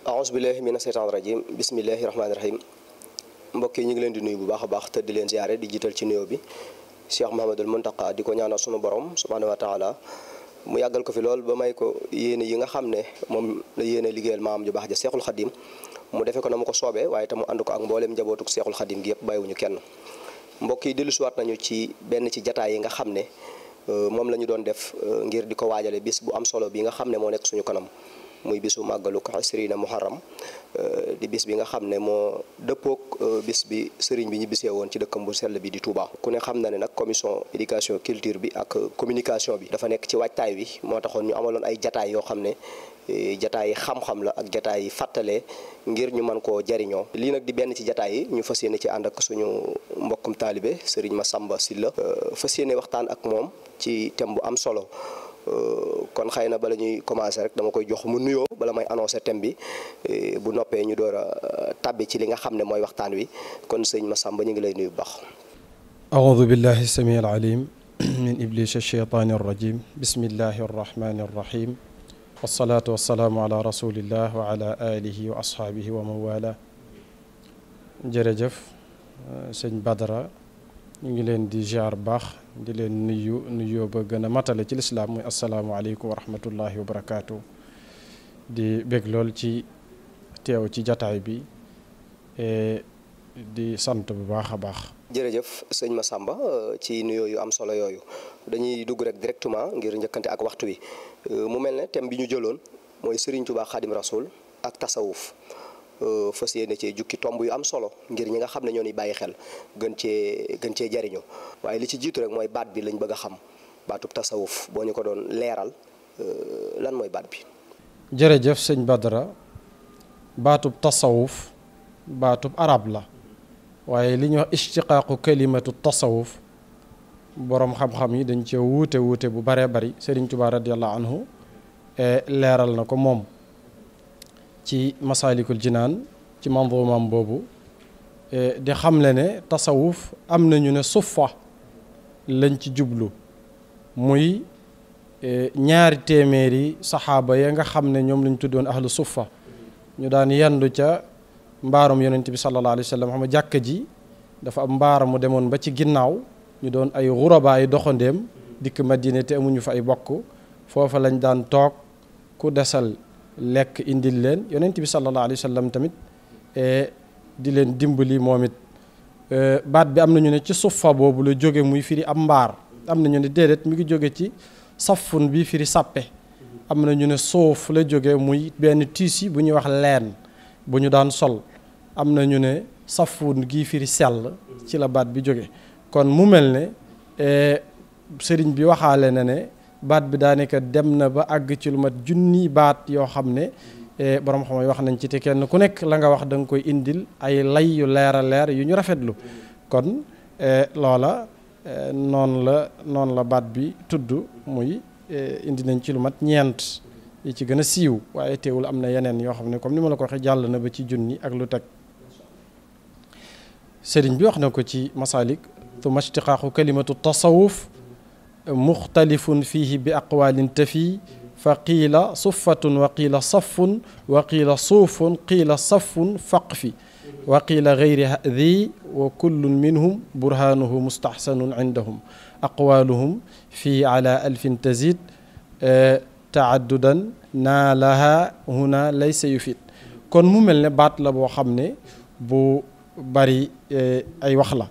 aousubillahi mina seytaan rajim bismillahi rahmaani rahim mbokk yi ñu ngi leen di nuyu bu baax a baax te di leen ziare di jiital ci nuyoo bi Cheikh Mouhamadul Mountakha di ko ñaanal sunu borom subhaanahu wa taala mu yàggal ko fi lool ba may ko yéene yi nga xam ne moom la yéene liggéeyal maam ju baax ja Seexul Xadim mu defee ko na mu ko soobee waaye te mu ànd ko ak mbooleem njabootuk Seexul Xadim gi yëpp bàyyiwuñu kenn. mbokk yi dellusiwaat nañu ci benn ci jataay yi nga xam ne moom la ñu doon def ngir di ko waajale bis bu am solo bi nga xam ne moo nekk suñu kanam muy bisu màggalu ko Isriina Muharram di bis bi nga xam ne moo dëppook bis bi sëriñ bi ñu bisee woon ci dëkkam bu sell bi di Touba. ku ne xam na ne nag commission éducation culture bi ak communication bi dafa nekk ci waajtaay wi moo taxoon ñu amaloon ay jataay yoo xam ne jataay xam-xam la ak jataay yi fàttale ngir ñu mën koo jariñoo. lii nag di benn ci jataay yi ñu fas yéene ci ànd ak suñu mbokkum taalibe sëriñ Massamba Sylla fas yéene waxtaan ak moom ci thème bu am solo. kon xëy na bala ñuy commencer rek dama koy jox mu nuyoo bala may annoncer thème bi bu noppee ñu door a tàbbi ci li nga xam ne mooy waxtaan wi kon sëñ Massamba ñu ngi lay nuyu bu baax. aoudu billahi samii alalim min iblis alcheytaani arrajim bismillahi arrahmani arrahim wasalaatu wasalaamu ala rasulillah wa ala alihi wa ashaabihi wa man wala jërëjëf sëñ Badara ñu ngi leen di ziar baax di leen nuyoo ba gën a matale ci lislaam muy asalaamualeykum wa rahmatullahi wa barakaatu. di bég lool ci teew ci jataay bi di sant bu baax a baax. jërëjëf sëñ Massamba ci nuyoo yu am solo yooyu dañuy dugg rek directement ngir njëkkante ak waxtu wi mu mel ne thème bi ñu jëloon mooy Serigne Touba Khadim Rasoul ak tasawuf fas yéene cee jukki tomb yu am solo ngir ñi nga xam ne ñoo ni bàyyi xel gën cee jariñu waaye li ci jiitu rek mooy baat bi lañ bëgg a xam baatub tasawuf boo ñu ko doon leeral lan mooy baat bi. jërëjëf sëñ Badara baatub tasawuf baatub arab la waaye li ñuy wax ishtiqaaqu kalimatu tasawuf boroom xam-xam yi dañ cee wuute bu baree bari Serigne Touba radiyallahu anhu leeral na ko moom ci masaalikul jinaan ci manzuumam boobu di xamle ne tasawuf am nañu ne suffa lañ ci jublu muy ñaari téeméeri saxaaba ya nga xam ne ñoom lañ tuddoon ahlu suffa ñu daan yendu ca mbaarum yonent bi sallallahu alayhi wa sallam xam nga jàkka ji dafa am mbaaram mu demoon ba ci ginnaaw ñu doon ay xuraba ay doxandéem dikk Madina te amuñu fa ay bokk foofa lañ daan toog ku desal lekk indil leen yonent bi sallallahu alayhi wa sallam tamit di leen dimbali moom it baat bi am nañu ne ci suffa boobu la jóge muy firi am mbaar am nañu ne déedéet mi ngi jóge ci safun bi firi sàppe am nañu ne suuf la jóge muy benn tissu bu ñuy wax leen bu ñu daan sol am nañu ne safun gi firi sell ci la baat bi jóge kon mu mel ne sëriñ bi waxaale na ne baat bi daanaka dem na ba àgg ci lu mat junni baat yoo xam ne borom xam wax nañ ci te kenn ku nekk la nga wax da nga koy indil ay lay yu leer a leer yu ñu rafetlu kon loola noonu la baat bi tudd muy indi nañ ci lu mat ñeent yi ci gën a siiw waaye teewul am na yeneen yoo xam ne comme ni ma la ko waxee jàll na ba ci junni ak lu teg sëriñ bi wax na ko ci masalik thumma ishtiqaaqu kalimatu tasawuf muxtalifun fihi bi aqwalin tafi fa qiila suffatun wa qiila safun wa qiila suufun qiila safun faqfi wa qiila gayri hadi wa kullun minhum burhanuhu mustaxsanun indahum aqwaluhum fii ala alfin tazid taaddudan naa laha huna laysa yufid kon mu mel ne baat la boo xam ne bu bari ay wax la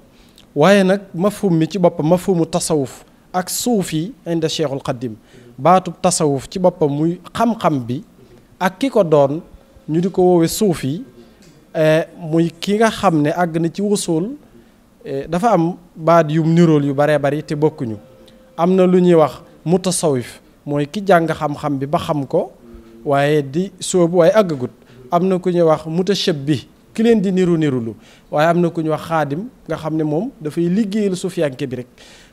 waaye nag mafhum mi ci boppam mafhumu tasawuf ak suufi inda Cheikhul Xadim baatub tasawuf ci boppam muy xam-xam bi ak ki ko doon ñu di ko woowe suufi muy ki nga xam ne àgg na ci wusul dafa am baat yu nirool yu baree bari te bokkuñu am na lu ñuy wax mutasawif mooy ki jàng xam-xam bi ba xam ko waaye di sóobu waaye àggagut am na ku ñuy wax mutashabbih ki leen di nirulu waaye am na ku ñuy wax xaadim nga xam ne moom dafay liggéeyal suufiyanke bi rek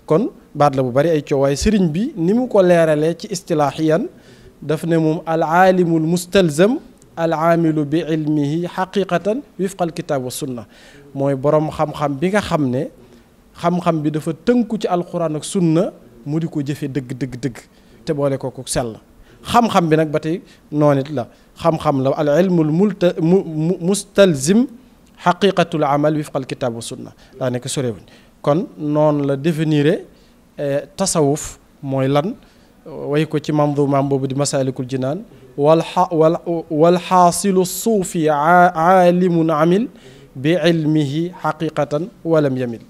kon baat la bu bari ay coow waaye sëriñ bi ni mu ko leeralee ci istilaahiyan daf ne moom al aalimul mustalzam al aamilu bi ilmihi xaqiqatan wifqal kitaab wa sunna mooy borom xam-xam bi nga xam ne xam-xam bi dafa tënku ci alquran ak sunna mu di ko jëfe dëgg te boole ko ku sell xam-xam bi nag ba tey noonu it la xam-xam la al ilmul mustalzim xaqiqatul amal wifqal kitaab wa sunna daa nekk sorewuñ kon noonu la définir tasawuf mooy lan way ko ci mandumaam boobu di masalikul jinaan wal xaasilu suufi aalimun amil bi ilmihi xaqiqatan walam yamil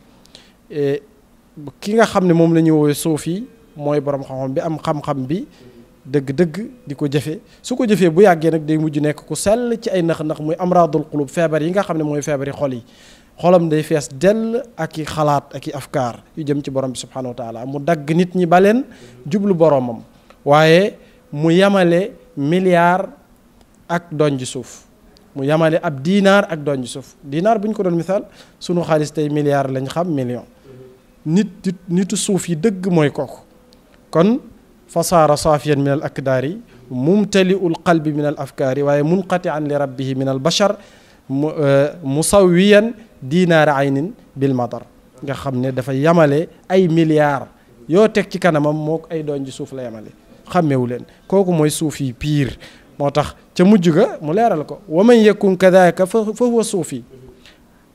ki nga xam ne moom la ñuy woowee suufi mooy borom xam-xam bi am xam-xam bi dëgg-dëgg di ko jëfe su ko jëfee bu yàggee nag day mujj nekk ku sell ci ay nax-nax muy amradul qulub feebar yi nga xam ne mooy feebar yi xol yi xolam day fees dell ak i xalaat ak i afkaar yu jëm ci borom bi subhanahu wa taala mu dagg nit ñi ba leen jublu boromam waaye mu yamale milliard ak donj suuf mu yamale ab diinaar ak donj suuf diinaar bu ñu ko doon misaal sunu xaalis tey milliard lañ xam million nitu suuf yi dëgg mooy kooku kon fasaara saafiyan min al akdaari mumtaliul qalbi min al afkaari waaye munqatian li rabbihi min al bashar musawiyan diinaara aynin bil madar nga xam ne dafa yamale ay milliards yoo teg ci kanamam moo ay doon ji suuf la yamale xàmmewu leen kooku mooy suufi piir moo tax ca mujj ga mu leeral ko wa man yakun kadaka fa huwa suufi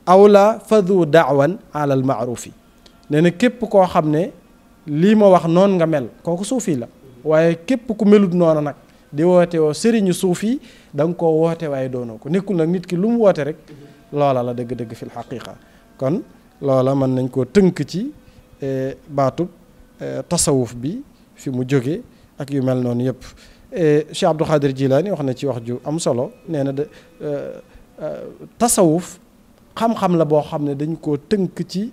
aw la fadu daawan ala al maarufi nee na képp koo xam ne lii ma wax noonu nga mel kooku suufi la waaye képp ku melut noonu nag di woote woo sëriñu suufi da nga koo woote waaye doonoo ko nekkul nag nit ki lu mu woote rek loola la dëgg-dëgg fil xaqiqa kon loola mën nañ koo tënk ci baatub tasawuf bi fi mu jóge ak yu mel noonu yëpp Cheikh Abdul Xaadir Jilaani wax na ci wax ju am solo nee na tasawuf xam-xam la boo xam ne dañ koo tënk ci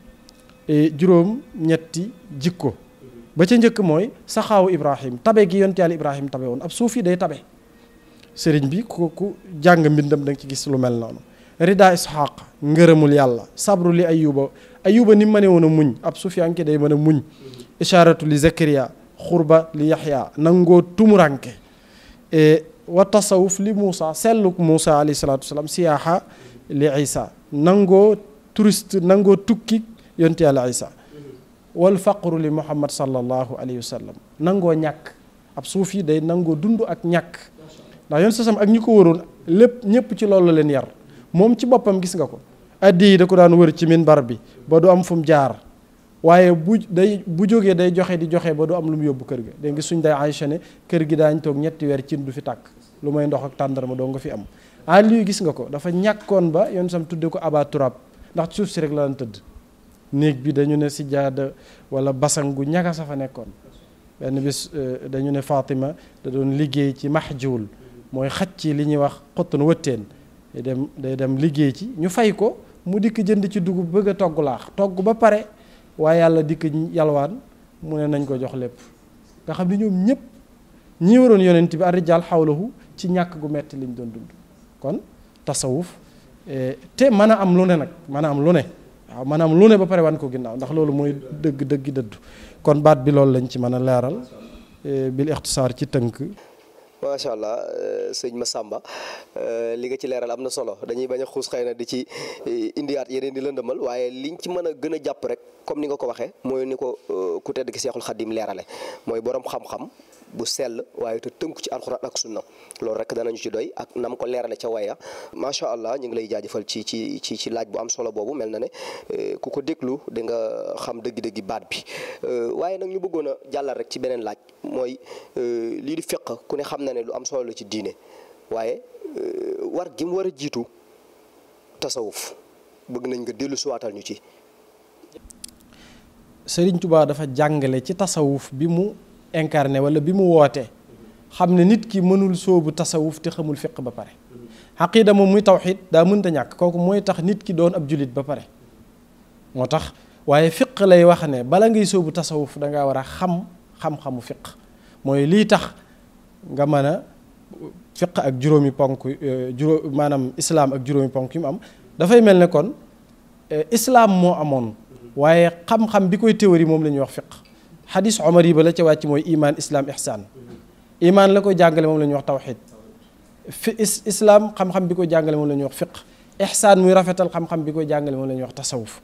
juróom ñetti jikko ba ca njëkk mooy saxaawu Ibrahim tabe gi yonent Yàlla Ibrahim tabe woon ab suufi day tabe sëriñ bi ku jàng mbindam da nga ci gis lu mel noonu rida Ishaq ngërëmul yàlla sabru li ayuba ni mëne woon a muñ ab suufiyanke day mën a muñ isharatu li Zakariya xurba li Yaxya nangoo tumuranke wa tasawuf li Muusa selluk Muusa alayhi salaatu wasalaam siyaaxa li Isa nangoo touriste nangoo tukki yonent Yàlla Isa wal faqru li Muhammad sallallahu alayhi wa sallam nangoo ñàkk ab suufi day nangoo dund ak ñàkk ndax yoon sasam ak ñi ko waroon lépp ñëpp ci loolu la leen yar moom ci boppam gis nga ko addi yi da ko daan wër ci minbar bi ba du am fu mu jaar waaye bu jógee day joxe di joxe ba du am lu mu yóbbu kër ga dégg nga suñ day Aïcha ne kër gi daañ toog ñetti weer cin du fi tàkk lu may ndox ak tàndarma doo nga fi am lii gis nga ko dafa ñàkkoon ba yoon sam tudde ko aba turab ndax suuf si rek la daan tëdd néeg bi dañu ne sijaada wala basang gu ñaga sa fa nekkoon benn bis dañu ne Fatima da doon liggéey ci mahjuul mooy xaj ci li ñuy wax xottun wëtteen day dem liggéey ci ñu fay ko mu dikk jënd ci dugub bëgg a togg laax togg ba pare waaye yàlla dikk yalwaan mu ne nañ ko jox lépp nga xam ne ñoom ñëpp ñi waroon yonent bi ar-rijaal xawlahu ci ñàkk gu metti liñ doon dund kon tasawuf te mën a am lu ne nag mën a am lu ne waaw mën a am lu ne ba pare wan ko ginnaaw ndax loolu mooy dëgg dëddu kon baat bi loolu lañ ci mën a leeral bil ixtisaar ci tënk. macha allah sëñ Massamba li nga ci leeral am na solo dañuy bañ a xuus xëy na di ci indiwaat yeneen di lëndëmal waaye liñ ci mën a gën a jàpp rek comme ni nga ko waxee mooy ni ko ku tedd ki Seexul Xadim leerale mooy borom xam-xam bu sell waaye te tënku ci alxuraan ak sunna loolu rek danañu ci doy ak nam ko leerale ca waya macha allah ñu ngi lay jaajëfal ci laaj bu am solo boobu mel na ne ku ko déglu di nga xam dëgg-dëggi baat bi waaye nag ñu bëggoon a jàllal rek ci beneen laaj mooy lii di fiq ku ne xam na ne lu am solo la ci diine waaye war gi mu war a jiitu tasawuf bëgg nañ nga dellu suwaatal ñu ci. Sëriñ Tuubaa dafa jàngale ci tasawuf bi mu incarné wala bi mu woote xam ne nit ki mënul sóobu tasawuf te xamul fiq ba pare xaqiida moom muy tawxiid daa mënta ñàkk kooku mooy tax nit ki doon ab julit ba pare moo tax waaye fiq lay wax ne bala ngay sóobu tasawuf da ngaa war a xam-xamu fiq mooy lii tax nga mën a fiq ak juróomi ponk maanaam islaam ak juróomi ponk yu mu am dafay mel ne kon islaam moo amoon waaye xam-xam bi koy théorie moom la ñuy wax fiq xadis omar yi ba la ca wàcc mooy iman islam ihsaan iman la koy jàngale moom la ñuy wax tawxid islaam xam-xam bi koy jàngale moom la ñuy wax fiq ihsaan muy rafetal xam-xam bi koy jàngale moom la ñuy wax tasawuf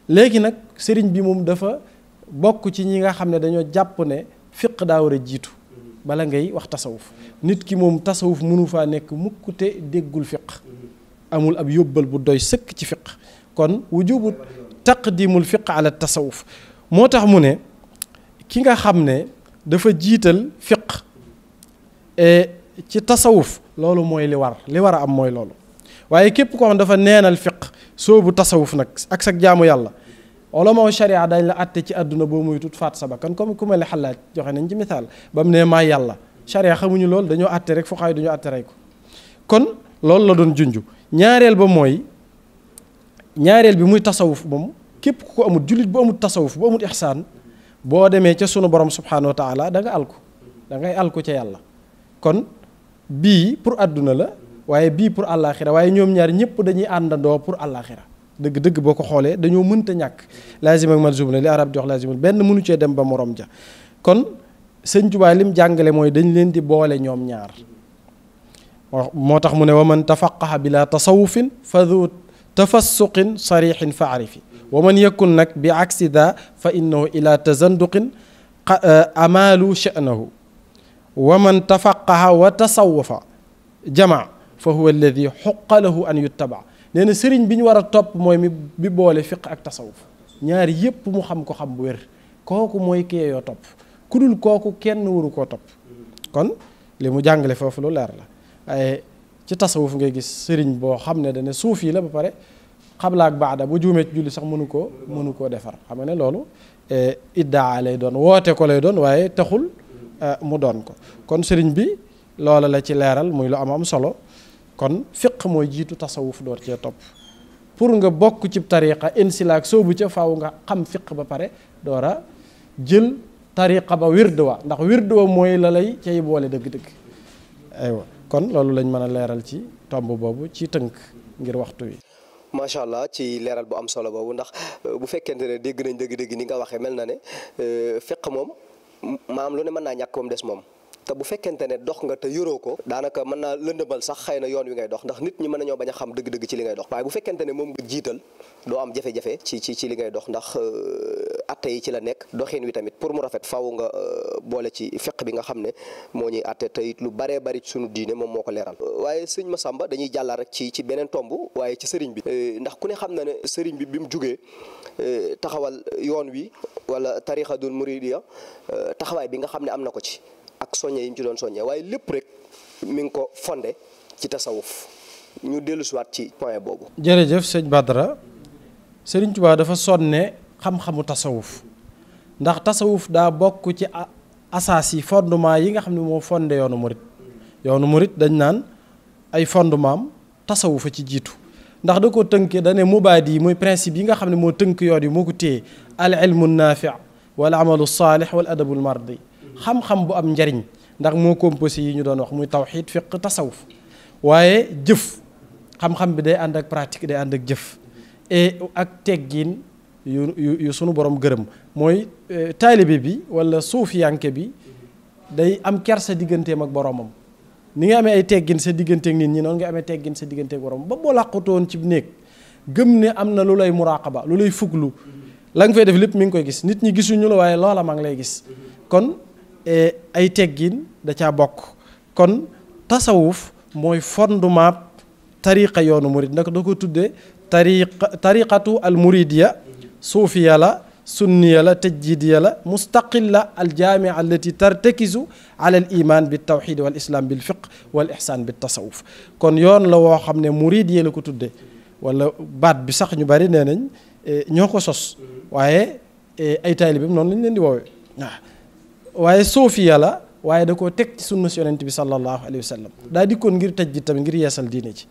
léegi nag sëriñ bi moom dafa bokk ci ñi nga xam ne dañoo jàpp ne fiq daa war a jiitu bala ngay wax tasawuf. nit ki moom tasawuf mënu faa nekk mukk te déggul fiq amul ab yóbbal bu doy sëkk ci fiq kon wujubu taqdimul fiq ala tasawuf moo tax mu ne ki nga xam ne dafa jiital fiq ci tasawuf loolu mooy li war a am mooy loolu waaye képp koo xam dafa neenal fiq soobu tasawuf nag ak sa jaamu yàlla ulama sharia dañ la àtte ci àdduna boo muy tut faat sa bakkan comme ku mel ne xalaat joxe nañ ci misaal ba mu ne maa yàlla sharia xamuñu loolu dañoo àtte rek fuqaay dañoo àtte rey ko kon loolu la doon junj ñaareel bi muy tasawuf moom képp ku ko amul jullit bu amul tasawuf bu amul ixsaan boo demee ca sunu borom subhanahu wa taala da ngay alku ca yàlla kon bii pour àdduna la waaye bii pour àllaaxira waaye ñoom ñaar ñëpp dañuy àndandoo pour àllaaxira dëgg-dëgg boo ko xoolee dañoo mënta ñàkk laazim ak malzum la li arab di wax laazimul benn mënu cee dem ba morom ja kon sëñ Tuubaa lim jàngale mooy dañ leen di boole ñoom ñaar moo tax mu ne wa man tafaqaha bila tasawufin fa du tafassuqin sarixin fa arifi wa man yakun nag bi aksi da fa innahu ila tazanduqin amalu sha'nahu wa man tafaqaha wa tasawafa jama fa huwa alladi xuqa lahu an yuttaba nee na sëriñ bi ñu war a topp mooy bi boole fiq ak tasawuf ñaari yépp mu xam ko xam bu wér kooku mooy kee yoo topp ku dul kooku kenn waru koo topp kon li mu jàngale foofu lu leer la waaye ci tasawuf ngay gis sëriñ boo xam ne dane suuf yi la ba pare xabla ak baada bu juumee ci julli sax mënu koo defar xam nga ne loolu iddaa lay doon woote ko lay doon waaye taxul mu doon ko kon sëriñ bi loola la ci leeral muy lu am solo kon fiq mooy jiitu tasawuf door cee topp pour nga bokk ci tariqa insilaak soobu ca faaw nga xam fiq ba pare door a jël tariqa ba wird wa ndax wird wa mooy la lay cay boole dëgg-dëgg aywa kon loolu lañ mën a leeral ci tomb boobu ci tënk ngir waxtu wi. macha allah ci leeral bu am solo boobu ndax bu fekkente ne dégg nañ dëgg-dëgg ni nga waxee mel na ne fiq moom maam lu ne mën naa ñàkk moom des moom. te bu fekkente ne dox nga te yoroo ko daanaka mën naa lëndëmal sax xëy na yoon wi ngay dox ndax nit ñi mën nañoo bañ a xam dëgg-dëgg ci li ngay dox waaye bu fekkente ne moom nga jiital doo am jafe-jafe ci li ngay dox ndax atte yi ci la nekk doxin wi tamit pour mu rafet faaw nga boole ci fiq bi nga xam ne moo ñuy atte te it lu baree bari ci sunu diine moom moo ko leeral waaye sëñ Massamba dañuy jàllal rek ci beneen tomb waaye ci sëriñ bi ndax ku ne xam na ne sëriñ bi mu jugee taxawal yoon wi wala tarixatul muridiya taxawaay bi nga xam ne am na ko ci ak soññe yi ñu ci doon soññe waaye lépp rek mi ngi ko fondé ci tasawuf ñu dellu siwaat ci point boobu. jërëjëf sëñ Badara Sëriñ Tuubaa dafa sonne xam-xamu tasawuf ndax tasawuf daa bokk ci asaas yi fondement yi nga xam ne moo fondé yoonu murit dañ naan ay fondement am tasawufa ci jiitu ndax da ko tënkee da ne mubaadi yi mooy principe yi nga xam ne moo tënk yoon yi moo ko téye al ilmu naafi wal amalu saalih wal adabul mardi xam-xam bu am njariñ ndax moo composé yi ñu doon wax muy tawxiid fiq tasawuf waaye jëf xam-xam bi day ànd ak pratique day ànd ak jëf ak teggiin yu sunu borom gërëm mooy taalibe bi wala suufiyanke bi day am kersa digganteem ak boromam ni nga amee ay teggin sa digganteeg nit ñi noonu nga amee teggin sa digganteeg boromam ba boo làqutoon ci néeg gëm ne am na lu lay muraqaba lu lay fuglu la nga fay def lépp mi ngi koy gis nit ñi gisuñu la waaye loola maa ngi lay gis kon ay teggin da caa bokk kon tasawuf mooy fondement tariqa yoonu murid nag da ko tuddee tariqatu al muridiya suufiya la sunniya la tajdidiya la mustaqilla al jaamia allati tartakisu ala al iman bi tawxid wal islam bil fiq wal ihsan bi tasawuf kon yoon la woo xam ne muridiya la ko tuddee wala baat bi sax ñu bari nee nañ ñoo ko sos waaye ay taalibeem noonu lañ leen di woowee waaye suufiya la waaye da koo teg ci sunna si yonent bi sallallahu alayhi wa sallam daa dikkoon ngir tajdid tamit ngir yeesal diine ci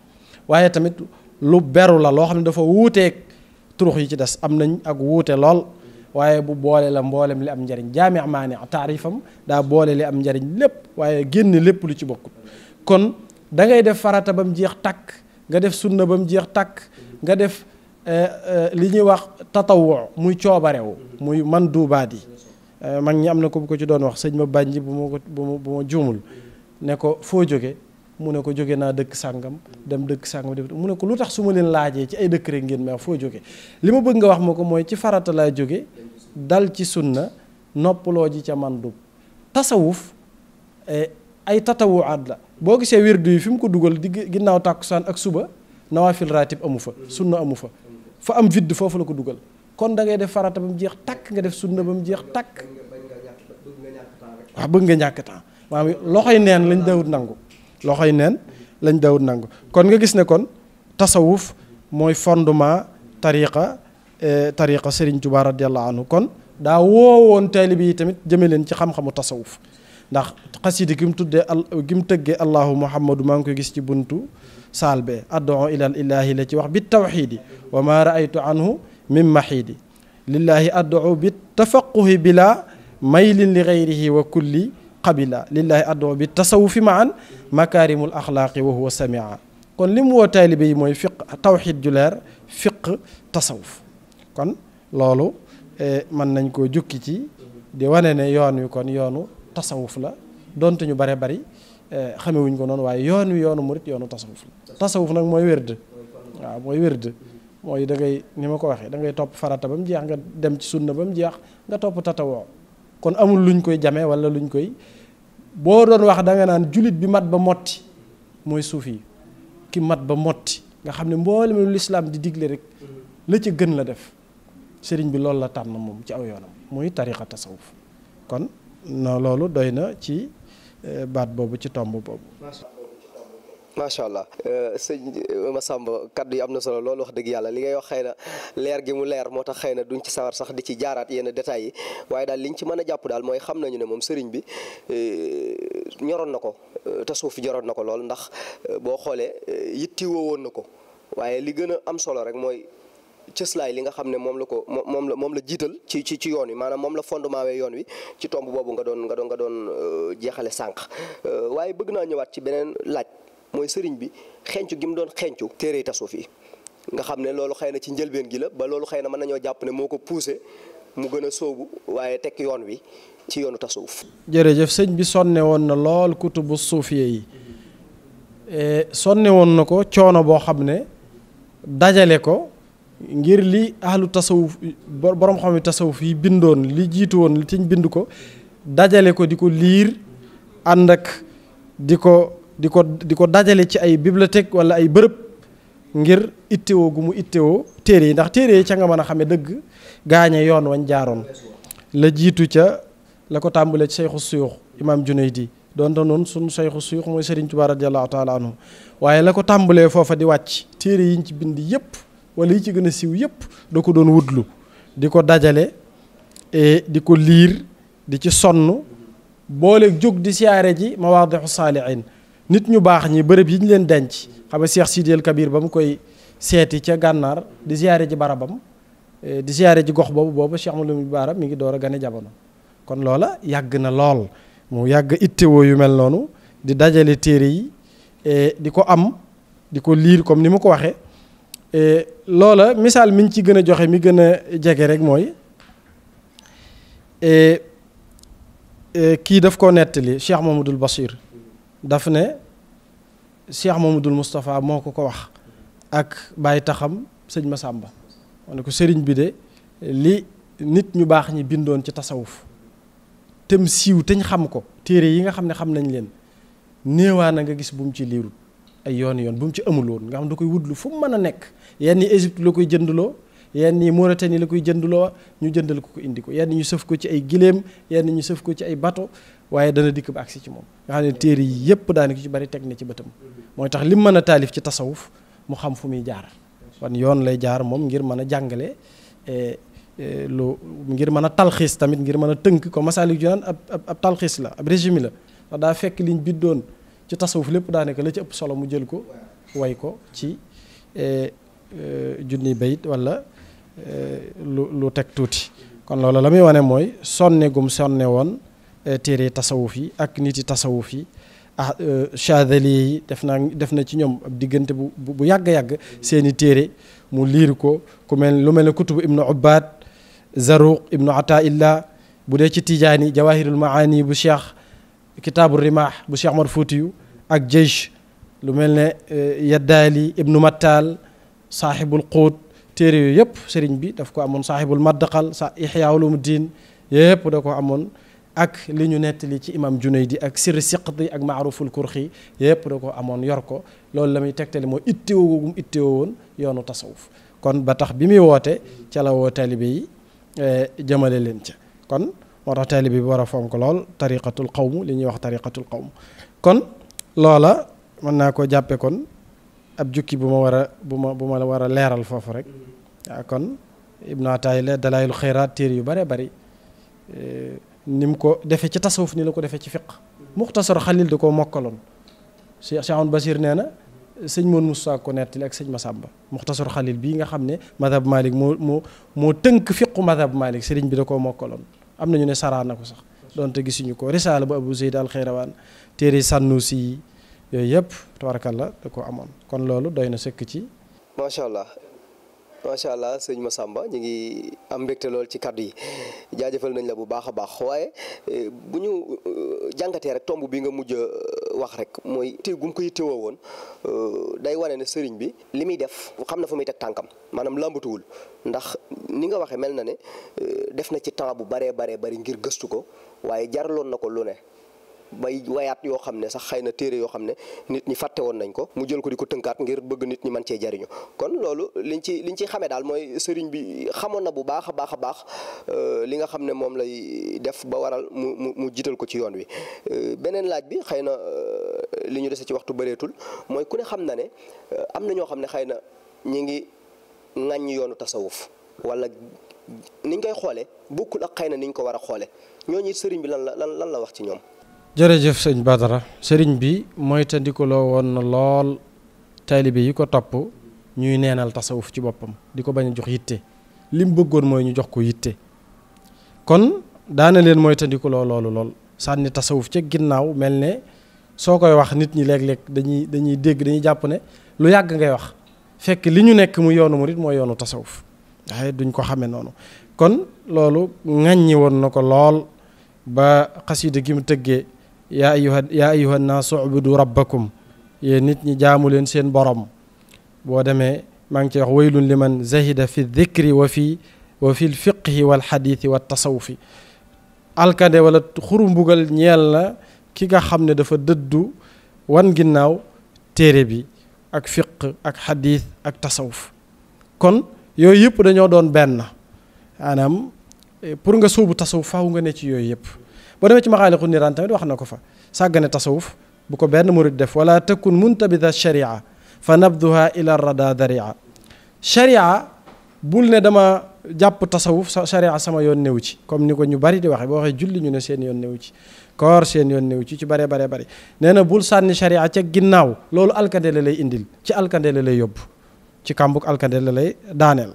waaye tamit lu beru la loo xam ne dafa wuuteeg turux yi ci des am nañ ak wuute lool waaye bu boole la mboolem li am njariñ jaami maani taarifam daa boole li am njariñ lépp waaye génn lépp lu ci bokkut kon da ngay def farata ba mu jeex takk nga def sunna ba mu jeex takk nga def li ñuy wax tatawwu muy coobarewu muy man duubaat yi mag ñi am na ko bu ko ci doon wax sëñ ma bànji bu ma juumul ne ko foo jóge mu ne ko jóge naa dëkk sàngam dem dëkk sàngam mu ne ko lu tax su ma leen laajee ci ay dëkk rek ngeen ma foo jóge li ma bëgg nga wax ma ko mooy ci farata laa jóge dal ci sunna noppaloo ji ca man dub tasawuf ay tatawuwaat la boo gisee wirdu yi fi mu ko dugal di ginnaaw tàkkusaan ak suba nawaafil raatib amu fa sunna amu fa am vide foofu la ko dugal kon da ngay def farata ba mu jeex takk nga def sunna ba mu jeex takk waaw bëgg nga ñàkk temps maanaam loxoy neen lañ dawut nangu kon nga gis ne kon tasawuf mooy fondement tariqa Serigne Touba radiyallahu anhu kon daa woowoon taalibe yi tamit jëme leen ci xam-xamu tasawuf ndax xasida gi mu tëggee allahu muhammadu maa ngi koy gis ci buntu saal be ad'u ilal ilahi la ci wax bi tawxiidi wa ma raaytu anhu min maxiidi lillahi ad'u bi tafaquhi bila maylin li gayrihi wa kulli qabila lillahi ad'u bi tasawufi maan makarimul axlaaqi wa huwa samia kon li mu woo taalibe yi mooy fiq tawxiid ju leer fiq tasawuf kon loolu mën nañ koo jukki ci di wane ne yoon wi kon yoonu tasawuf la donte ñu bare bari xamewuñ ko noonu waaye yoonu murit yoonu tasawuf la tasawuf nag mooy wérd waaw mooy wérd mooy da ngay ni ma ko waxee da ngay topp farata ba mu jeex nga dem ci sunna ba mu jeex nga topp tatawoo kon amul luñ koy jame wala luñ koy boo doon wax da nga naan julit bi mat ba motti mooy suufi ki mat ba motti nga xam ne mboolem lu lislaam di digle rek la ci gën la def sëriñ bi loolu la tànn moom ci aw yoonam muy tariqa tasawuf kon no loolu doy na ci baat boobu ci tomb boobu. macha allah sëñ Massamba kaddu yi am na solo loolu wax dëgg yàlla li ngay wax xëy na leer gi mu leer moo tax xëy na duñ ci sawar sax di ci jaaraat yenn détails yi waaye daal liñ ci mën a jàpp daal mooy xam nañu ne moom sëriñ bi ñoroon na ko tasawuf joroon na ko lool ndax boo xoolee yittiwoo woon na ko waaye li gën a am solo rek mooy cëslaay li nga xam ne moom la jiital ci yoon wi maanaam moom la fondement wee yoon wi ci tomb boobu nga doon jeexale sànq waaye bëgg naa ñëwaat ci beneen laaj mooy sëriñ bi xencu gi mu doon xencu téere tasawuf yi nga xam ne loolu xëy na ci njëlbeen gi la ba loolu xëy na mën nañoo jàpp ne moo ko poussé mu gën a sóobu waaye tekk yoon wi ci yoonu tasawuf. jërëjëf sëñ bi sonne woon na lool kutubu suufiye yi sonne woon na ko coono boo xam ne dajale ko ngir li ahlu tasawuf borom xam ne tasawuf yi bindoon li jiitu woon li tiñ bind ko dajale ko di ko liir ànd ak di ko dajale ci ay bibliothèque wala ay bërëb ngir ittewoo gu mu ittewoo téere yi ndax téere yi ca nga mën a xamee dëgg gaañe yoon wañ jaaroon la jiitu ca la ko tàmbalee ci Seyxu Suyuux imaam Junaydi doonte noonu suñu Seyxu Suyuux mooy Sëriñ Tuubaa radiyallaahu taala anhu waaye la ko tàmbalee foofa di wàcc téere yiñ ci bind yépp wala yi ci gën a siiw yépp da ko doon wutlu di ko dajale di ko liir di ci sonn boole jóg di siyaare ji mawaadixu saalihiin nit ñu baax ñi bërëb yi ñu leen denc xam nga Cheikh Sidi El Kabir ba mu koy seeti ca gànnaar di siyaare ji barabam di siyaare ji gox boobu Cheikh Ahmadou Bamba mi ngi door a gane jamono kon loola yàgg na lool mu yàgg ittewoo yu mel noonu di dajale téere yi di ko am di ko liir comme ni mu ko waxee loola misaal mi ñu ci gën a joxe mi gën a jege rek mooy kii daf ko nettali Cheikh Mamadou Bachir daf ne Cheikh Mamadou Moustapha moo ko wax ak bàyyi taxam sëñ Massamba wane ko sëriñ bi de li nit ñu baax ñi bindoon ci tasawuf tem siiw te ñu xam ko téere yi nga xam ne xam nañ leen néewaa na nga gis bu mu ci liirul ay yoon bu mu ci amul woon nga xam da koy wutlu fu mu mën a nekk yenn yi Égypte la koy jëndloo yenn yi Mauritanie la koy jëndloo ñu jëndal ko indi ko yenn ñu sëf ko ci ay giléem yenn ñu sëf ko ci ay bateau waaye dana dikk ba agsi ci moom nga xam ne téere yi yépp daanaka ci bari teg na ci bëtam mooy tax lim mën a taalif ci tasawuf mu xam fu muy jaar wan yoon lay jaar moom ngir mën a jàngale ngir mën a talxiis tamit ngir mën a tënk ko Masaalikul Jinaan ab talxiis la ab résumé la ndax daa fekk liñ biddoon ci tasawuf lépp daanaka la ci ëpp solo mu jël ko way ko ci junni bayit wala lu teg tuuti kon loolu la muy wane mooy sonne gum sonne woon téere tasawuf yi ak nit yi tasawuf yi Chadali yi def na ci ñoom ab diggante bu yàgg-yàgg seeni téere mu liir ko lu mel ne kutubu ibnu Ubbad Zaruq ibnu Ataillah bu dee ci Tijaani Jawahirul Maani bu Cheikh Kitaabu Rimah bu Cheikh Omar Foutiyu ak Jeysh lu mel ne Yaddaali ibnu Mattal saaxibul Quut téere yooyu yëpp sëriñ bi daf ko amoon saaxibul Maddaqal Ihya Ulumuddin yëpp da ko amoon ak li ñu nettali ci imam Junaydi ak sirri siqti ak maaruful kurxi yépp da ko amoon yor ko loolu la muy tegtale moo ittewoo woon yoonu tasawuf kon ba tax bi muy woote ca la woo taalibe yi jëmale leen ca kon moo tax taalibe bi war a fonk lool tariqatul qawm li ñuy wax tariqatul qawm kon loola mën naa ko jàppe kon ab jukki bu ma war a leeral foofu rek waaw kon Ibnu Ataayillah Dalaa'ilul Xayraat téere yu bare bari ni mu ko defee ci tasawuf ni la ko defee ci fiq Muxtasar Xalil da koo mokkaloon Cheikh Ahmad Basir nee na sëñ Moon Musaa ko nettali ak sëñ Masamba Muxtasar Xalil bii nga xam ne madhab Malik moo tënk fiqu madhab Malik sëriñ bi da koo mokkaloon am na ñu ne saraa na ko sax donte gisuñu ko risaala bu Abu Zayd al Xayrawaan téere Sànnusi yi yooyu yëpp tabarakallah da ko amoon kon loolu doy na sëkk ci macha allah sëñ Massamba ñu ngi am mbégte lool ci kàddu yi jaajëfal nañ la bu baax a baax waaye bu ñu jàngatee rek tomb bi nga mujj wax rek mooy te gum ko yittewoo woon day wane ne sëriñ bi li muy def xam na fu muy teg tànkam maanaam làmbatuwul ndax ni nga waxee mel na ne def na ci temps bu baree bari ngir gëstu ko waaye jaraloon na ko lu ne bay wayaat yoo xam ne sax xëy na téere yoo xam ne nit ñi fàtte woon nañ ko mu jël ko di ko tënkaat ngir bëgg nit ñi mën cee jariñu kon loolu liñ ci xamee daal mooy sëriñ bi xamoon na bu baax a baax li nga xam ne moom lay def ba waral mu jiital ko ci yoon wi beneen laaj bi xëy na li ñu dese ci waxtu bëreetul mooy ku ne xam na ne am na ñoo xam ne xëy na ñi ngi ŋàññ yoonu tasawuf wala niñ koy xoole bokkul ak xëy na niñ ko war a xoole ñooñu sëriñ bi lan la wax ci ñoom. jërëjëf sëñ Badara sëriñ bi mooy tandikuloo woon na lool taalibe yi ko topp ñuy neenal tasawuf ci boppam di ko bañ a jox yitte lim bëggoon mooy ñu jox ko yitte kon daana leen mooy tandikuloo loolu lool sànni tasawuf ca ginnaaw mel ne soo koy wax nit ñi léeg-léeg dañuy dégg dañuy jàpp ne lu yàgg ngay wax fekk li ñu nekk mu yoonu murit mooy yoonu tasawuf waaye duñ ko xamee noonu kon loolu ŋàññi woon na ko lool ba xasida gi mu tëggee yaa ayyuha nnaasu ubudu rabbakum yéen nit ñi jaamu leen seen borom boo demee maa ngi ci wax waylun liman zahida fi dhikri wa fi lfiqhi wal xadiisi wa tasawufi alkande wala xuru mbugal ñeel na ki nga xam ne dafa dëddu wan ginnaaw téere bi ak fiq ak xadiis ak tasawuf kon yooyu yëpp dañoo doon benn maanaam pour nga sóobu tasawuf faaw nga ne ci yooyu yëpp boo demee ci maxaaliqu niraan tamit wax na ko fa sàggane tasawuf bu ko benn murid def wala takun muntabida sharia fa nabduha ila rada daria sharia bul ne dama jàpp tasawuf sharia sama yoon newu ci comme ni ko ñu bari di waxe boo waxee julli ñu ne seen yoon newu ci koor seen yoon newu ci bare bari nee na bul sànni sharia ca ginnaaw loolu alkande la lay indil ci alkande la lay yóbbu ci kàmbuk alkande la lay daaneel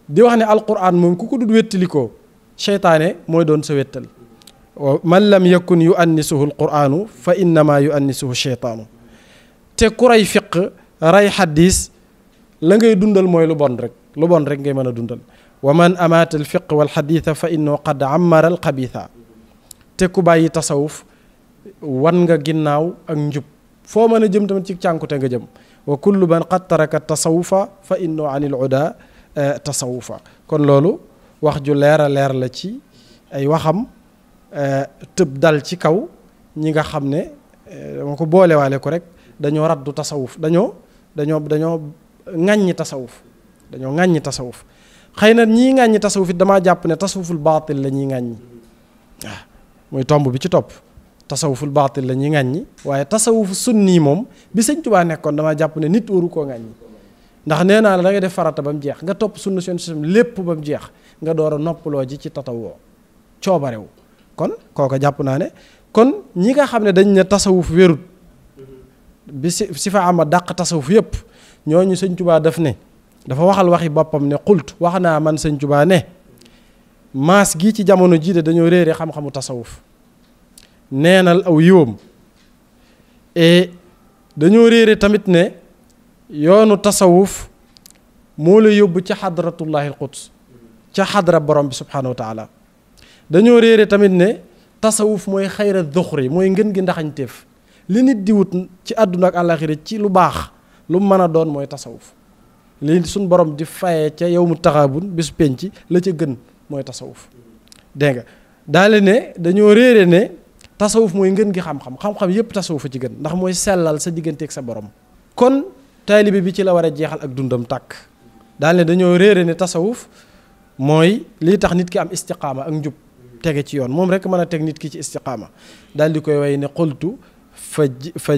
di wax ne alquran moom ku ko dul wettalikoo seytaane mooy doon sa wettal man lam yakun yu annisuhu alquranu fa innama yu annisuhu cheytaanu te ku ray fiq ray xadis la ngay dundal mooy lu bon rek ngay mën a dundal wa man amaata alfiq walxaditha fa innahu qad ammara alxabitha te ku bàyyi tasawuf wan nga ginnaaw ak njub foo mën a jëm tamit ci cànkute nga jëm wa kullu man qad taraka tasawufa fa innahu an il uda tasawufa kon loolu wax ju leer a leer la ci ay waxam tëb dal ci kaw ñi nga xam ne dama ko boolewaale ko rek dañoo raddu tasawuf dañoo ŋàññi tasawuf xëy na ñii ŋàññi tasawuf it damaa jàpp ne tasawuful baatil la ñuy ŋàññi waaw muy tomb bi ci topp tasawuful baatil la ñuy ŋàññi waaye tasawufu sunni moom bi Sëñ Tuubaa nekkoon damaa jàpp ne nit waru koo ŋàññi ndax nee naa la da ngay def farata ba mu jeex nga topp sunna seen système lépp ba mu jeex nga door a noppaloo ji ci tatawoo coobarewu kon kooka jàpp naa ne kon ñi nga xam ne dañ ne tasawuf wérut bi si fa ama dàq tasawuf yëpp ñooñu Sëñ Tuubaa daf ne dafa waxal waxi boppam ne xult wax naa man Sëñ Tuubaa ne maas gii ci jamono jii de dañoo réere xam-xamu tasawuf neenal aw yiwam et dañoo réere tamit ne yoonu tasawuf moo la yóbbu ca xadratullahi alquds ca xadra borom bi subhanahu wa taala dañoo réere tamit ne tasawuf mooy xayra duxri mooy ngën gi ndaxañteef li nit di wut ci àdduna ak àllaxira ci lu baax lu mën a doon mooy tasawuf li suñ borom di fayee ca yow mu taxaabun bis penc la ca gën mooy tasawuf dégg nga daale ne dañoo réere ne tasawuf mooy ngën gi xam-xam xam-xam yépp tasawuf a ci gën ndax mooy sellal sa digganteeg sa borom. kon taalibe bi ci la war a jeexal ak dundam tàkk. daal ne dañoo réere ne tasawuf mooy lii tax nit ki am istiqaama ak njub tege ci yoon moom rek mën a teg nit ki ci istiqaama daal di koy way ne qultu fa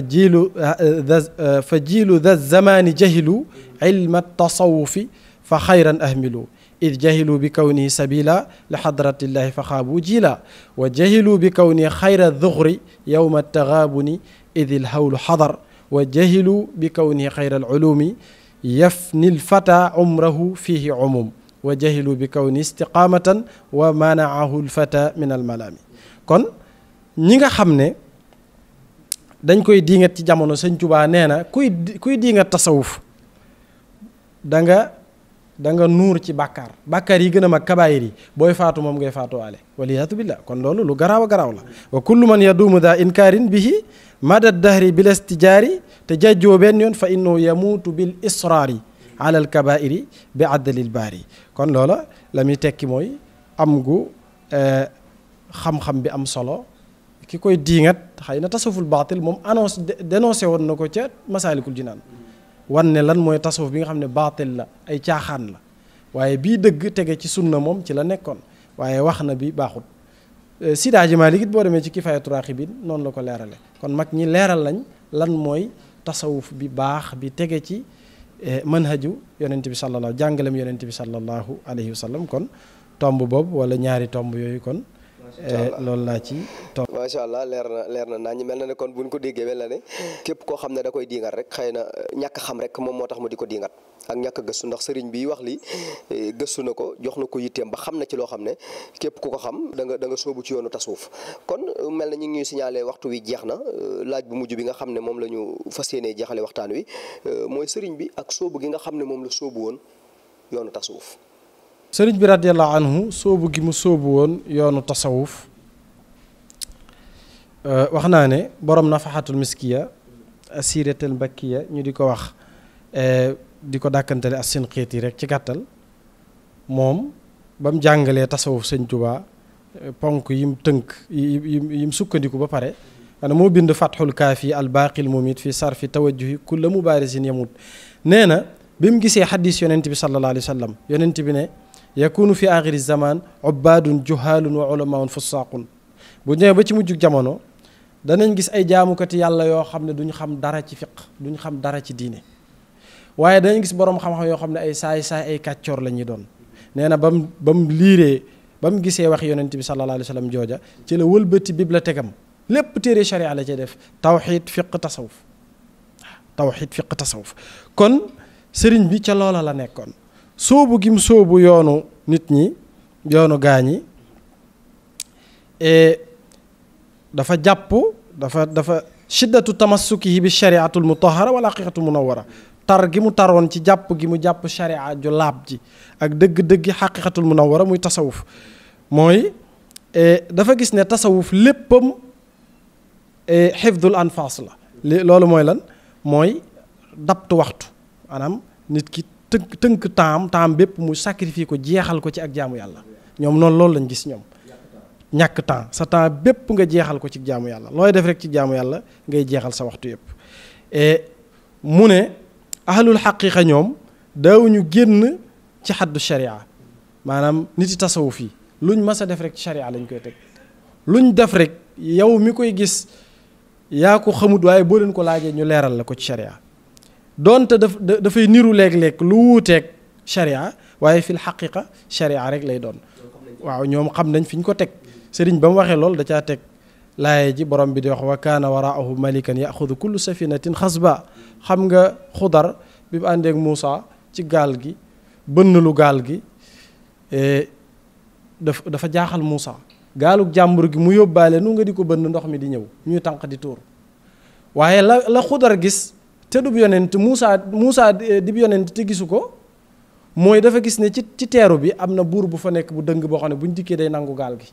jiilu da zamani jahilu ilma tasawufi fa xayran ahmilu id jahilu bi kawnihi sabila li xadratillahi fa xaabu jila wa jahilu bi kawnihi xayra duxri yowma taxaabuni id il hawlu xadar wa jahilu bi kawnihi xayra alulumi yafni lfata umrahu fihi umum wa jahilu bi kawni istiqaamatan wa manaahu lfata min almalami. kon ñi nga xam ne dañ koy diingat ci jamono Sëñ Tuubaa nee na kuy diingat tasawuf da nga nuur ci bàkkaar yi gën a mag kabaayir yi booy faatu moom ngay faatuwaale waliyaatu billah. kon loolu lu garaaw a garaaw la. wa kullu man yaduumu daa inkaarin bihi mada dahri bil istijaari te jajjoo benn yoon fa innahu yamuutu bil israari ala al kabairi bi addalil baari. kon loola la muy tekki mooy am gu xam-xam bi am solo ki koy diingat xëy na tasawuful baatil moom dénoncé woon na ko ca masaalikul jinaan wan ne lan mooy tasawuf bi nga xam ne baatil la ay caaxaan la waaye bii dëgg tege ci sunna moom ci la nekkoon waaye wax na bi baaxut. Seydi Hadji Malick it boo demee ci Kifaayatu Raaxibiin noonu la ko leerale. kon mag ñi leeral lañ lan mooy tasawuf bi baax bi tege ci manhaju yonent bi sallallahu jàngalem yonent bi sallallahu alayhi wa sallam. kon tomb boobu wala ñaari tomb yooyu kon loolu laa ci tomb. macha allah leer na naa ñu mel na ne kon buñ ko déggee mel na ne képp koo xam ne da koy diingat rek xëy na ñàkk xam rek moom moo tax mu di ko diingat ak ñàkk gëstu ndax sëriñ bi wax li gëstu na ko jox na ko yitteem ba xam na ci loo xam ne képp ku ko xam da nga sóobu ci yoonu tasawuf. kon mel na ñu ngi ñuy signalé waxtu wi jeex na laaj bu mujj bi nga xam ne moom la ñu fas yéenee jeexale waxtaan wi mooy sëriñ bi ak sóobu gi nga xam ne moom la sóobu woon yoonu tasawuf. sëriñ bi radiyallahu anhu sóobu gi mu sóobu woon yoonu tasawuf wax naa ne borom nafaxatul miskiya asiratul mbakkiya ñu di ko wax di ko dàkkantale as Sinqiiti rek ci gàttal moom ba mu jàngalee tasawuf Sëñ Tuubaa ponk yim tënk yim sukkandiku ba pare xanaa moo bind Fathul Kaafi al baaqil mumit fi sarfi tawajjuhi kulla mubaarisin yamut. nee na bi mu gisee xadis yonent bi sallallahu alayhi wa sallam yonent bi ne yakunu fi axiri zaman ubbaadun juhaalun wa ulamaun fussaaqun bu ñëwee ba ci mujjug jamono danañ gis ay jaamukati yàlla yoo xam ne duñ xam dara ci fiq duñ xam dara ci diine waaye danañ gis boroom xam-xam yoo xam ne ay saay ay kàccoor la ñuy doon. nee na ba mu liiree ba mu gisee wax yonent bi sallallahu alayhi wa sallam jooja ci la wëlbati bibliothèque am lépp téere sharia la cay def tawxiid fiq tasawuf kon sëriñ bi ca loola la nekkoon sóobu gim sóobu yoonu nit ñi yoonu gaañi dafa jàpp dafa shiddatu tamassukihi bi shariatul mutahara wala haqiqatul munawwara tar gi mu taroon ci jàpp gi mu jàpp sharia ju laab ji ak dëgg-dëggi haqiqatul munawwara muy tasawuf mooy dafa gis ne tasawuf léppam xifdul anfas la loolu mooy lan mooy dabtu waxtu maanaam nit ki tënk temps bépp mu sacrifier ko jeexal ko ci ak jaamu yàlla ñoom noonu loolu lañ gis ñoom ñàkk temps sa temps bépp nga jeexal ko ci jaamu yàlla looy def rek ci jaamu yàlla ngay jeexal sa waxtu yëpp mu ne ahlul xaqiqa ñoom daawuñu génn ci xaddu sharia maanaam nit yi tasawuf yi luñ mas a def rek ci sharia lañ koy teg luñ def rek yow mi koy gis yaa ko xamut waaye boo leen ko laajee ñu leeral la ko ci sharia doonte dafay niru léeg-léeg lu wuuteeg sharia waaye fil xaqiqa sharia rek lay doon waaw ñoom xam nañ fi ñu ko teg sëriñ ba mu waxee lool da caa teg laaye ji borom bi di wax wa kaana waraahu malikan yaxudu kullu safinatin xasba xam nga xudar bi mu àndeek Muusa ci gaal gi bënn lu gaal gi dafa jaaxal Muusa gaaluk jàmbur gi mu yóbbaale nu nga di ko bënn ndox mi di ñëw ñuy tànq di tuur waaye la xudar gis te du yonent Muusa di yonent te gisu ko mooy dafa gis ne ci teeru bi am na buur bu fa nekk bu dëng boo xam ne buñ dikkee day nangu gaal gi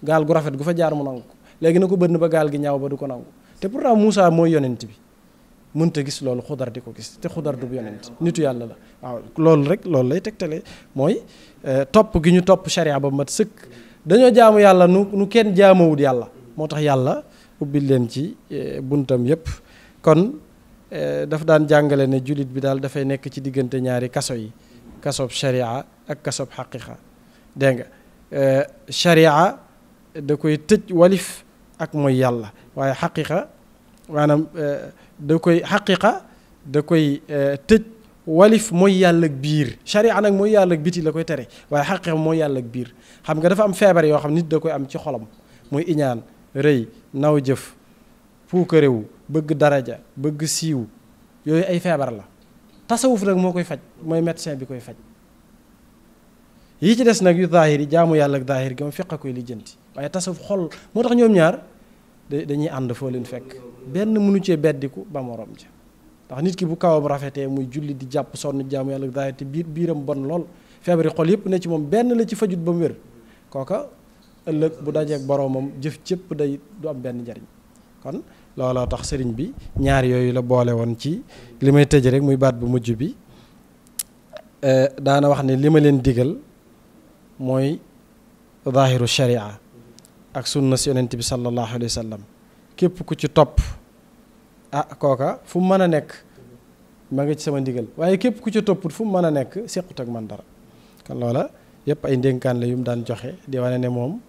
gaal gu rafet gu fa jaar mu nangu ko léegi na ko bënn ba gaal gi ñaaw ba du ko nangu te pourtant Muusa mooy yonent bi mënta gis loolu xudar di ko gis te xudar du yonent nitu yàlla la waaw loolu lay tegtale mooy topp gi ñu topp sharia ba mat sëkk dañoo jaamu yàlla nu kenn jaamawut yàlla moo tax yàlla ubbil leen ci buntam yépp kon daf daan jàngale ne jullit bi daal dafay nekk ci diggante ñaari kaso yi kasob sharia ak kasob xaqiqa dégg nga sharia da koy tëj walif ak mooy yàlla waaye xaqiqa maanaam da koy tëj walif mooy yàlla ak biir sharia nag mooy yàlla ak biti la koy tere waaye xaqiqa mooy yàlla ak biir xam nga dafa am feebar yoo xam nit da koy am ci xolam muy iñaan rëy naw jëf puukarewu bëgg daraja bëgg siiw yooyu ay feebar la tasawuf nag moo koy faj mooy médecin bi koy faj yi ci des nag yu zaahir yi jaamu yàlla ak zaahir gi moom fiq a koy lijjanti waaye tasawuf xol moo tax ñoom ñaar dañuy ànd foo leen fekk benn mënu cee beddiku ba morom ja ndax nit ki bu kawam rafetee muy julli di jàpp sonn jaamu yàlla ak zaahir te biiram bon lool feebari xol yépp ne ci moom benn la ci fajut ba mu wér kooka ëllëg bu dajeek boroomam jëf cëpp day du am benn njariñ kon looloo tax sëriñ bi ñaar yooyu la boole woon ci li may tëj rek muy baat bu mujj bi daana wax ne li ma leen digal mooy zaahiru sharia ak sunna si yonent bi sallallahu alayhi wa sallam képp ku ci topp kooka fu mu mën a nekk ma nga ci sama ndigal waaye képp ku ci topput fu mu mën a nekk sequt ak man dara kon loola yépp ay ndénkaan la yu mu daan joxe di wane ne moom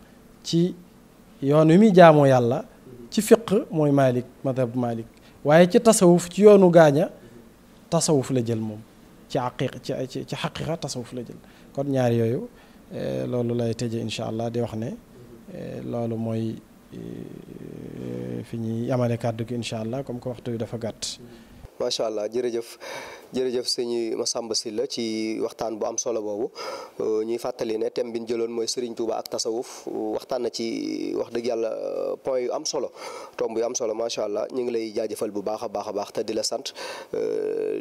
ci yoon wi muy jaamoo yàlla ci fiq mooy Malik madhab Malik waaye ci tasawuf ci yoonu gaaña tasawuf la jël moom ci xaqiqa tasawuf la jël kon ñaar yooyu loolu lay tëje incha allah di wax ne loolu mooy fi ñuy yamale kàddu gi incha allah comme que waxtu wi dafa gàtt. macha allah jërëjëf sëñ Massamba Sylla ci waxtaan bu am solo boobu ñuy fàttali ne thème bi ñu jëloon mooy Serigne Touba ak tasawuf waxtaan na ci wax dëgg yàlla point yu am solo tomb yu am solo macha allah ñu ngi lay jaajëfal bu baax a baax te di la sant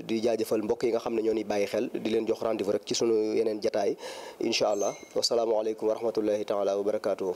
di jaajëfal mbokk yi nga xam ne ñoo ni bàyyi xel di leen jox rendez-vous rek ci sunu yeneen jataay incha allah wasalaamualeykum wa rahmatullahi taala wa barakaatuhu.